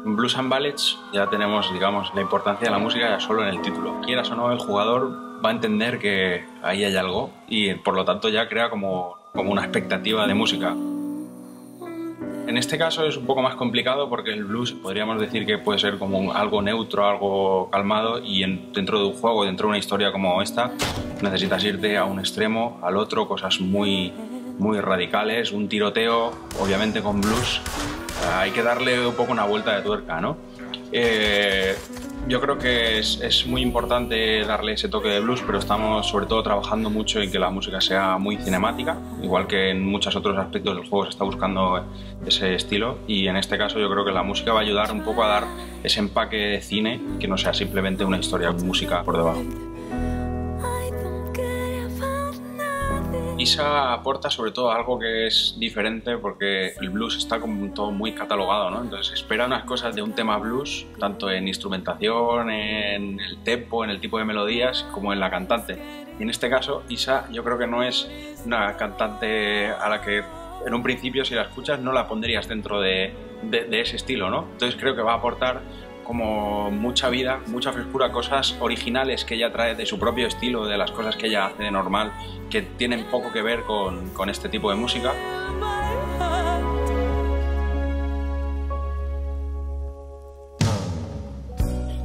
En Blues and Ballads ya tenemos, digamos, la importancia de la música ya solo en el título. Quieras o no, el jugador va a entender que ahí hay algo y por lo tanto ya crea como una expectativa de música. En este caso es un poco más complicado porque el blues podríamos decir que puede ser como algo neutro, algo calmado, y dentro de un juego, dentro de una historia como esta, necesitas irte a un extremo, al otro, cosas muy radicales, un tiroteo, obviamente con blues. Hay que darle un poco una vuelta de tuerca, ¿no? Yo creo que es muy importante darle ese toque de blues, pero estamos sobre todo trabajando mucho en que la música sea muy cinemática, igual que en muchos otros aspectos del juego se está buscando ese estilo, y en este caso yo creo que la música va a ayudar un poco a dar ese empaque de cine, que no sea simplemente una historia de música por debajo. Isa aporta sobre todo algo que es diferente porque el blues está como todo muy catalogado, ¿no? Entonces espera unas cosas de un tema blues, tanto en instrumentación, en el tempo, en el tipo de melodías, como en la cantante. Y en este caso, Isa yo creo que no es una cantante a la que en un principio, si la escuchas, no la pondrías dentro de ese estilo, ¿no? Entonces creo que va a aportar como mucha vida, mucha frescura, cosas originales que ella trae de su propio estilo, de las cosas que ella hace de normal, que tienen poco que ver con este tipo de música.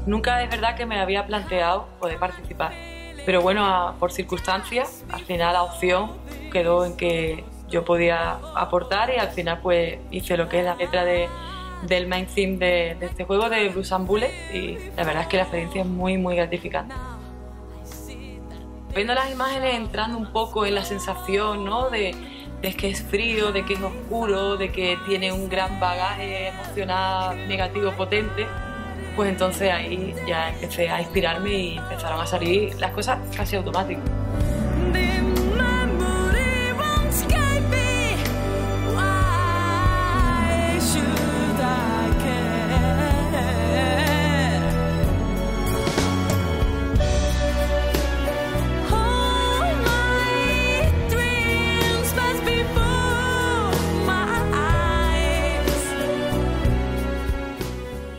Nunca es verdad que me había planteado poder participar, pero bueno, por circunstancias, al final la opción quedó en que yo podía aportar y al final pues hice lo que es la letra del main theme de este juego, de Blues and Bullets, y la verdad es que la experiencia es muy gratificante. Viendo las imágenes, entrando un poco en la sensación, ¿no? de que es frío, de que es oscuro, de que tiene un gran bagaje emocional negativo potente, pues entonces ahí ya empecé a inspirarme y empezaron a salir las cosas casi automáticas.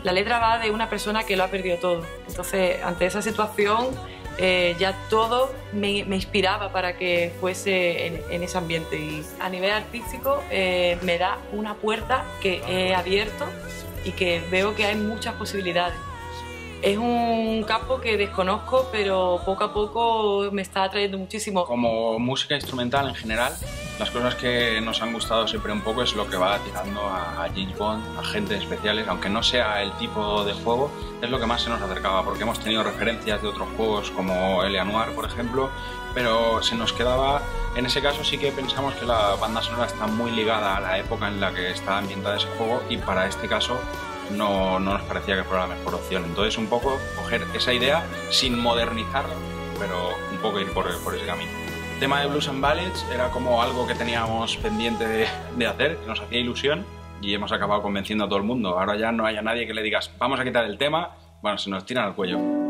La letra va de una persona que lo ha perdido todo. Entonces, ante esa situación, ya todo me inspiraba para que fuese en ese ambiente. Y a nivel artístico, me da una puerta que he abierto y que veo que hay muchas posibilidades. Es un campo que desconozco, pero poco a poco me está atrayendo muchísimo. Como música instrumental en general, las cosas que nos han gustado siempre un poco es lo que va tirando a James Bond, a agentes especiales, aunque no sea el tipo de juego, es lo que más se nos acercaba, porque hemos tenido referencias de otros juegos como L.A. Noire, por ejemplo, pero se nos quedaba, en ese caso sí que pensamos que la banda sonora está muy ligada a la época en la que está ambientada ese juego, y para este caso no nos parecía que fuera la mejor opción. Entonces un poco coger esa idea sin modernizarla, pero un poco ir por ese camino. El tema de Blues and Ballads era como algo que teníamos pendiente de hacer, que nos hacía ilusión, y hemos acabado convenciendo a todo el mundo. Ahora ya no haya nadie que le digas vamos a quitar el tema, bueno, se nos tiran al cuello.